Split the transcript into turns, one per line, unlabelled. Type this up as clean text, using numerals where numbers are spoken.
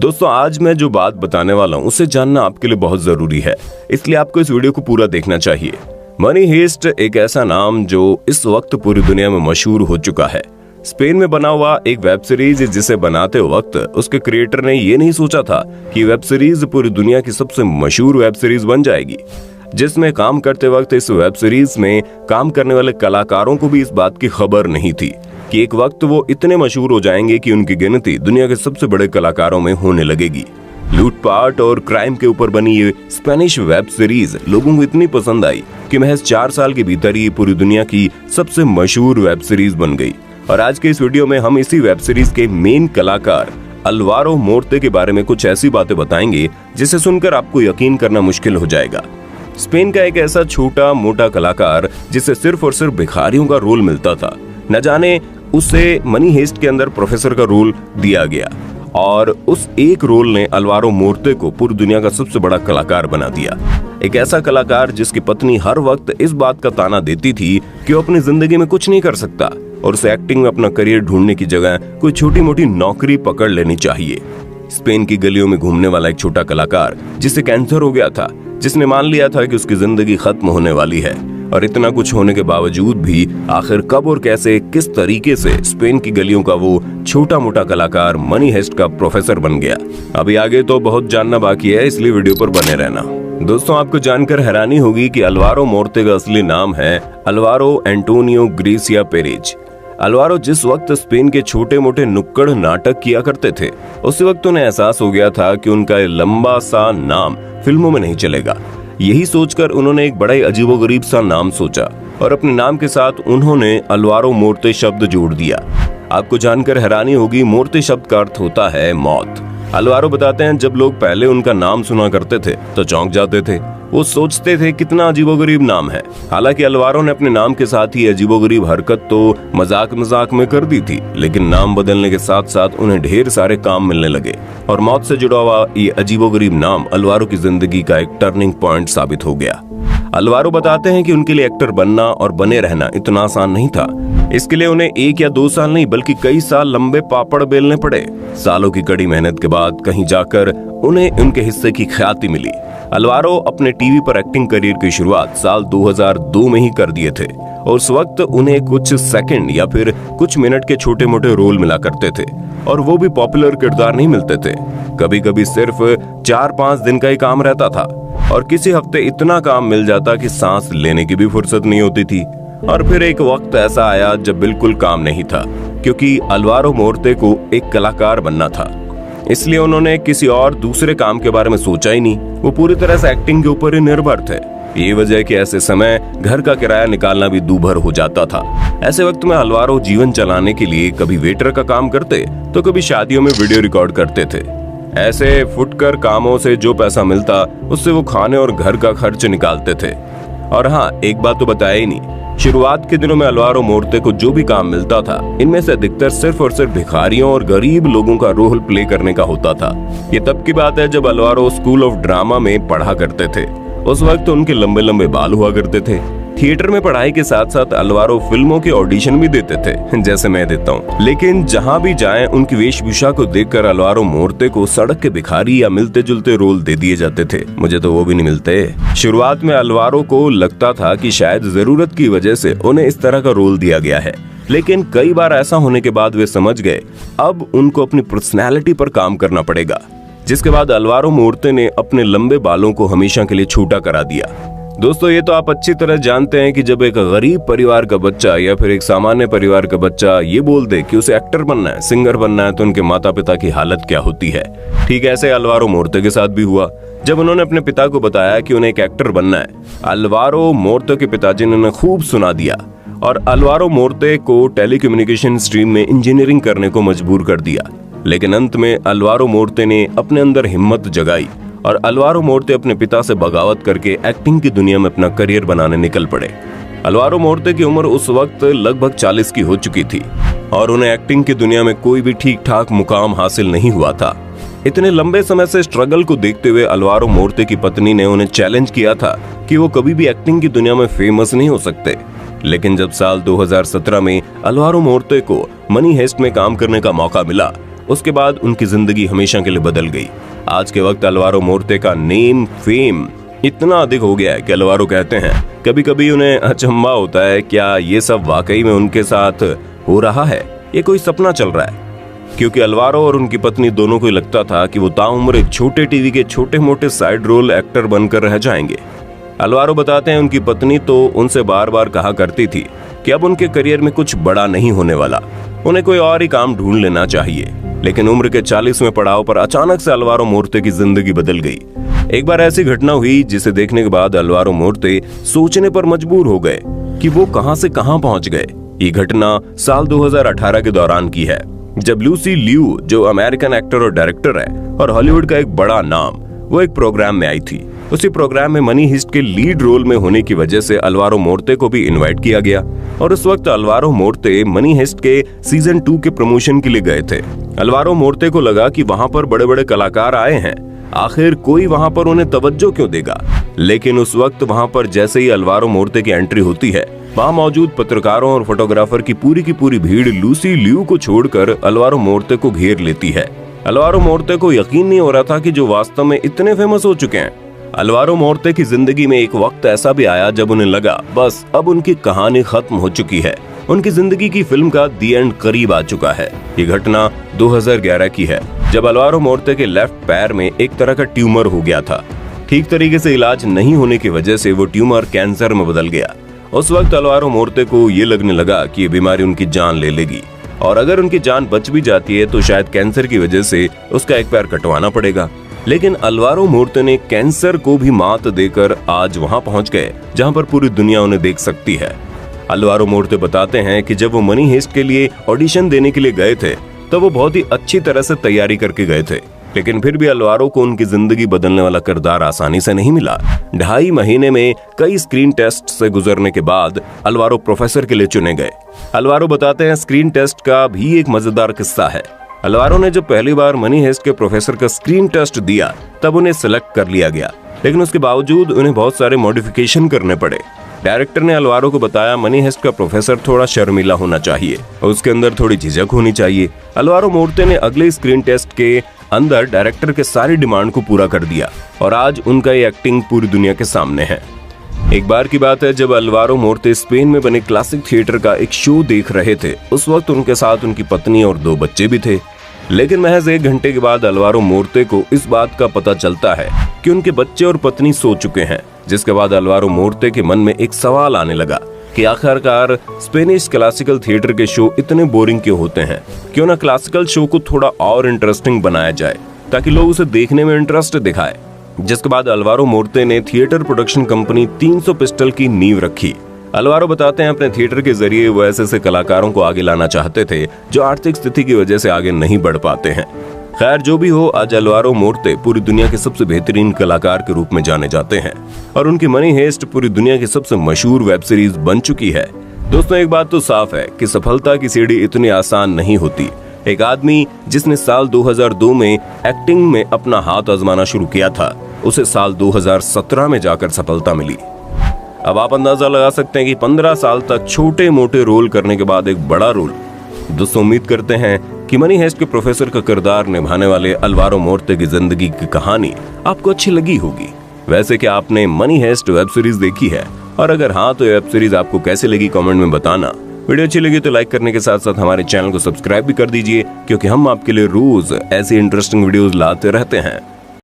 दोस्तों आज मैं जो बात बताने वाला हूँ उसे जानना आपके लिए बहुत जरूरी है, इसलिए आपको इस वीडियो को पूरा देखना चाहिए। मनी हेस्ट एक ऐसा नाम जो इस वक्त पूरी दुनिया में मशहूर हो चुका है। स्पेन में बना हुआ एक वेब सीरीज जिसे बनाते वक्त उसके क्रिएटर ने ये नहीं सोचा था कि वेब सीरीज पूरी दुनिया की सबसे मशहूर वेब सीरीज बन जाएगी। जिसमें काम करते वक्त इस वेब सीरीज में काम करने वाले कलाकारों को भी इस बात की खबर नहीं थी कि एक वक्त वो इतने मशहूर हो जाएंगे कि उनकी गिनती दुनिया के सबसे बड़े कलाकारों में होने लगेगी। लूटपाट और क्राइम के ऊपर बनी ये स्पेनिश वेब सीरीज लोगों को इतनी पसंद आई कि महज 4 साल के भीतर ही पूरी दुनिया की सबसे मशहूर वेब सीरीज बन गई। और आज के इस वीडियो में हम इसी वेब सीरीज के मेन कलाकार अल्वारो मोर्ते के बारे में कुछ ऐसी बातें बताएंगे जिसे सुनकर आपको यकीन करना मुश्किल हो जाएगा। स्पेन का एक ऐसा छोटा मोटा कलाकार जिसे सिर्फ और सिर्फ भिखारियों का रोल मिलता था, न जाने उसे मनी हेस्ट के अंदर प्रोफेसर का रोल दिया गया और उस एक रोल ने अल्वारो मोर्ते को पूरी दुनिया का सबसे बड़ा कलाकार बना दिया। एक ऐसा कलाकार जिसकी पत्नी हर वक्त इस बात का ताना देती थी कि वो अपनी जिंदगी में कुछ नहीं कर सकता और उसे एक्टिंग में अपना करियर ढूंढने की जगह कोई छोटी मोटी नौकरी पकड़ लेनी चाहिए। स्पेन की गलियों में घूमने वाला एक छोटा कलाकार जिसे कैंसर हो गया था, जिसने मान लिया था कि उसकी जिंदगी खत्म होने वाली है, और इतना कुछ होने के बावजूद भी आखिर कब और कैसे किस तरीके से स्पेन की गलियों का वो छोटा मोटा कलाकार मनी हेस्ट का प्रोफेसर बन गया। अभी आगे तो बहुत जानना बाकी है, इसलिए वीडियो पर बने रहना। दोस्तों आपको जानकर हैरानी होगी कि अल्वारो मोर्ते का असली नाम है Alvaro Antonio gratia Perez. Alvaro जिस वक्त स्पेन के छोटे मोटे नुक्कड़ नाटक किया करते थे, उसी वक्त उन्हें एहसास हो गया था कि उनका लंबा सा नाम फिल्मों में नहीं चलेगा। यही सोचकर उन्होंने एक बड़ा ही अजीबोगरीब सा नाम सोचा और अपने नाम के साथ उन्होंने अल्वारो मोर्ते शब्द जोड़ दिया। आपको जानकर हैरानी होगी, मोर्ते शब्द का अर्थ होता है मौत। अल्वारो बताते हैं जब लोग पहले उनका नाम सुना करते थे तो चौंक जाते थे, वो सोचते थे कितना अजीबोगरीब नाम है। हालांकि अल्वारो ने अपने नाम के साथ ही अजीबोगरीब हरकत तो मजाक मजाक में कर दी थी, लेकिन नाम बदलने के साथ साथ उन्हें ढेर सारे काम मिलने लगे और मौत से जुड़ा हुआ ये अजीबोगरीब नाम अल्वारो की जिंदगी का एक टर्निंग पॉइंट साबित हो गया। अल्वारो बताते हैं कि उनके लिए एक्टर बनना और बने रहना इतना आसान नहीं था। इसके लिए उन्हें 1 या 2 साल नहीं बल्कि कई साल लंबे पापड़ बेलने पड़े। सालों की कड़ी मेहनत के बाद कहीं जाकर उन्हें उनके हिस्से की ख्याति मिली। अल्वारो अपने टीवी पर एक्टिंग करियर की शुरुआत साल 2002 में ही कर दिए थे और उस वक्त उन्हें कुछ सेकंड या फिर कुछ मिनट के छोटे मोटे रोल मिला करते थे और वो भी पॉपुलर किरदार नहीं मिलते थे। कभी कभी सिर्फ 4-5 दिन का ही काम रहता था और किसी हफ्ते इतना काम मिल जाता कि सांस लेने की भी फुर्सत नहीं होती थी। और फिर एक वक्त ऐसा आया जब बिल्कुल काम नहीं था, क्योंकि अल्वारो मोर्ते को एक कलाकार बनना था। इसलिए उन्होंने किसी और दूसरे काम के बारे में सोचा ही नहीं, वो पूरी तरह से एक्टिंग के ऊपर ही निर्भर थे। ये वजह है कि ऐसे समय घर का किराया निकालना भी दूभर हो जाता था। ऐसे वक्त में अल्वारो जीवन चलाने के लिए कभी वेटर का काम करते तो कभी शादियों में वीडियो रिकॉर्ड करते थे। ऐसे फुटकर कामों से जो पैसा मिलता उससे वो खाने और घर का खर्च निकालते थे। और हाँ, एक बात तो बताया ही नहीं, शुरुआत के दिनों में अल्वारो मोर्ते को जो भी काम मिलता था इनमें से अधिकतर सिर्फ और सिर्फ भिखारियों और गरीब लोगों का रोल प्ले करने का होता था। ये तब की बात है जब अल्वारो स्कूल ऑफ ड्रामा में पढ़ा करते थे। उस वक्त उनके लंबे लंबे बाल हुआ करते थे। थिएटर में पढ़ाई के साथ साथ अल्वारो फिल्मों के ऑडिशन भी देते थे, जैसे मैं देता हूँ। लेकिन जहाँ भी जाएं उनकी वेशभूषा को देखकर अल्वारो मोर्ते को सड़क के भिखारी या मिलते जुलते रोल दे दिए जाते थे। मुझे तो वो भी नहीं मिलते। शुरुआत में अल्वारो को लगता था कि शायद जरूरत की वजह से उन्हें इस तरह का रोल दिया गया है, लेकिन कई बार ऐसा होने के बाद वे समझ गए अब उनको अपनी पर्सनैलिटी पर काम करना पड़ेगा। जिसके बाद अल्वारो मोर्ते ने अपने लंबे बालों को हमेशा के लिए छोटा करा दिया। दोस्तों ये तो आप अच्छी तरह जानते हैं कि जब एक गरीब परिवार का बच्चा या फिर एक सामान्य परिवार का बच्चा ये बोल दे कि उसे एक्टर बनना है, सिंगर बनना है, तो उनके माता पिता की हालत क्या होती है। ठीक ऐसे अल्वारो मोर्ते के साथ भी हुआ। जब उन्होंने अपने पिता को बताया कि उन्हें एक एक्टर बनना है, अल्वारो मोर्ते के पिताजी ने उन्हें खूब सुना दिया और अल्वारो मोर्ते को टेलीकम्युनिकेशन स्ट्रीम में इंजीनियरिंग करने को मजबूर कर दिया। लेकिन अंत में अल्वारो मोर्ते ने अपने अंदर हिम्मत जगाई और अल्वारो मोर्ते अपने पिता से बगावत करके एक्टिंग की दुनिया में अपना करियर बनाने निकल पड़े। अल्वारो मोर्ते की उम्र उस वक्त लगभग 40 की हो चुकी थी और उन्हें एक्टिंग की दुनिया में कोई भी ठीक ठाक मुकाम हासिल नहीं हुआ था। इतने लंबे समय से स्ट्रगल को देखते हुए अल्वारो मोर्ते की पत्नी ने उन्हें चैलेंज किया था कि वो कभी भी एक्टिंग की दुनिया में फेमस नहीं हो सकते। लेकिन जब साल 2017 में अल्वारो मोर्ते को मनी हेस्ट में काम करने का मौका मिला, उसके बाद उनकी जिंदगी हमेशा के लिए बदल गई। आज के वक्त अलवारो मोर्ते का नेम फेम इतना अधिक हो गया है कि अलवारो कहते हैं कभी कभी उन्हें अचंभा होता है, क्या ये सब वाकई में उनके साथ हो रहा है, ये कोई सपना चल रहा है। क्योंकि अलवारो और उनकी पत्नी दोनों को लगता था कि वो ताउम्र एक छोटे टीवी के छोटे मोटे साइड रोल एक्टर बनकर रह जाएंगे। अलवारो बताते हैं उनकी पत्नी तो उनसे बार बार कहा करती थी कि अब उनके करियर में कुछ बड़ा नहीं होने वाला, उन्हें कोई और ही काम ढूंढ लेना चाहिए। लेकिन उम्र के 40वें पड़ाव पर अचानक से अलवारो मोर्ते की जिंदगी बदल गई। एक बार ऐसी घटना हुई जिसे देखने के बाद अलवारो मोर्ते सोचने पर मजबूर हो गए कि वो कहां से कहां पहुंच गए। ये घटना साल 2018 के दौरान की है, जब लूसी लिू, जो अमेरिकन एक्टर और डायरेक्टर है और हॉलीवुड का एक बड़ा नाम, वो एक प्रोग्राम में आई थी। उसी प्रोग्राम में मनी हिस्ट के लीड रोल में होने की वजह से अलवारो मोर्ते को भी इनवाइट किया गया और उस वक्त अलवारो मोर्ते मनी हिस्ट के सीजन 2 के प्रमोशन के लिए गए थे। अलवारो मोर्ते को लगा कि वहां पर बड़े बड़े कलाकार आए हैं, आखिर कोई वहां पर उन्हें तवज्जो क्यों देगा। लेकिन उस वक्त वहां पर जैसे ही अलवारो मोर्ते की एंट्री होती है, वहां मौजूद पत्रकारों और फोटोग्राफर की पूरी भीड़ लूसी लिू को छोड़कर अलवारो मोर्ते को घेर लेती है। अलवारो मोर्ते को यकीन नहीं हो रहा था कि जो वास्तव में इतने फेमस हो चुके हैं। अलवारो मोर्ते की जिंदगी में एक वक्त ऐसा भी आया जब उन्हें लगा बस अब उनकी कहानी खत्म हो चुकी है, उनकी जिंदगी की फिल्म का दी एंड करीब आ चुका है। ये घटना 2011 की है, जब अलवारो मोर्ते के लेफ्ट पैर में एक तरह का ट्यूमर हो गया था। ठीक तरीके से इलाज नहीं होने की वजह से वो ट्यूमर कैंसर में बदल गया। उस वक्त अलवारो मोर्ते को ये लगने लगा कि ये बीमारी उनकी जान ले लेगी और अगर उनकी जान बच भी जाती है तो शायद कैंसर की वजह से उसका एक पैर कटवाना पड़ेगा। लेकिन अलवारो मोर्ते ने कैंसर को भी मात देकर आज वहां पहुंच गए जहां पर पूरी दुनिया उन्हें देख सकती है। अलवारो मोर्ते बताते हैं कि जब वो मनी हेस्ट के लिए ऑडिशन देने के लिए गए थे तो वो बहुत ही अच्छी तरह से तैयारी करके गए थे, लेकिन फिर भी अलवारो को उनकी जिंदगी बदलने वाला किरदार आसानी से नहीं मिला। 2.5 महीने में कई स्क्रीन टेस्ट से गुजरने के बाद अलवारो प्रोफेसर के लिए चुने गए। अलवारो बताते हैं स्क्रीन टेस्ट का भी एक मजेदार किस्सा है। अलवारो ने जब पहली बार मनी हेस्ट के प्रोफेसर का स्क्रीन टेस्ट दिया तब उन्हें सिलेक्ट कर लिया गया, लेकिन उसके बावजूद उन्हें बहुत सारे मॉडिफिकेशन करने पड़े। डायरेक्टर ने अलवारो को बताया मनी हेस्ट का प्रोफेसर थोड़ा शर्मीला होना चाहिए और उसके अंदर थोड़ी झिझक होनी चाहिए। अलवारो मोर्ते ने अगले स्क्रीन टेस्ट के अंदर डायरेक्टर के सारी डिमांड को पूरा कर दिया और आज उनका ये एक्टिंग पूरी दुनिया के सामने है। एक बार की बात है जब अलवारो मोर्ते स्पेन में बने क्लासिक थिएटर का एक शो देख रहे थे। उस वक्त उनके साथ उनकी पत्नी और 2 बच्चे भी थे, लेकिन महज 1 घंटे के बाद अलवारो मोर्ते को इस बात का पता चलता है कि उनके बच्चे और पत्नी सो चुके हैं, जिसके बाद अलवारो मोर्ते के मन में एक सवाल आने लगा कि आखिरकार स्पेनिश क्लासिकल थिएटर के शो इतने बोरिंग क्यों होते हैं। क्यों ना क्लासिकल शो को थोड़ा और इंटरेस्टिंग बनाया जाए ताकि लोग उसे देखने में इंटरेस्ट दिखाए। जिसके बाद अलवारो मोर्ते ने थिएटर प्रोडक्शन कंपनी 300 पिस्टल की नींव रखी। अलवारो बताते हैं अपने थिएटर के जरिए वो ऐसे कलाकारों को आगे लाना चाहते थे जो आर्थिक स्थिति की वजह से आगे नहीं बढ़ पाते हैं। खैर जो भी हो, आज अलवारो मोर्ते पूरी दुनिया के सबसे बेहतरीन कलाकार के रूप में जाने जाते हैं और उनकी मनी हेस्ट पूरी दुनिया की सबसे मशहूर वेब सीरीज बन चुकी है। दोस्तों एक बात तो साफ है कि सफलता की सीढ़ी इतनी आसान नहीं होती। एक आदमी जिसने साल 2002 में एक्टिंग में अपना हाथ आजमाना शुरू किया था, उसे साल 2017 में जाकर सफलता मिली। अब आप अंदाजा लगा सकते हैं कि 15 साल तक छोटे मोटे रोल करने के बाद एक बड़ा रोल। दोस्तों उम्मीद करते हैं कि मनी हेस्ट के प्रोफेसर का किरदार निभाने वाले अलवारो मोर्ते की जिंदगी की कहानी आपको अच्छी लगी होगी। वैसे क्या आपने मनी हेस्ट वेब सीरीज देखी है, और अगर हाँ तो वेब सीरीज आपको कैसे लगी कमेंट में बताना। वीडियो अच्छी लगी तो लाइक करने के साथ साथ हमारे चैनल को सब्सक्राइब भी कर दीजिए, क्योंकि हम आपके लिए रोज ऐसी इंटरेस्टिंग वीडियोस लाते रहते हैं।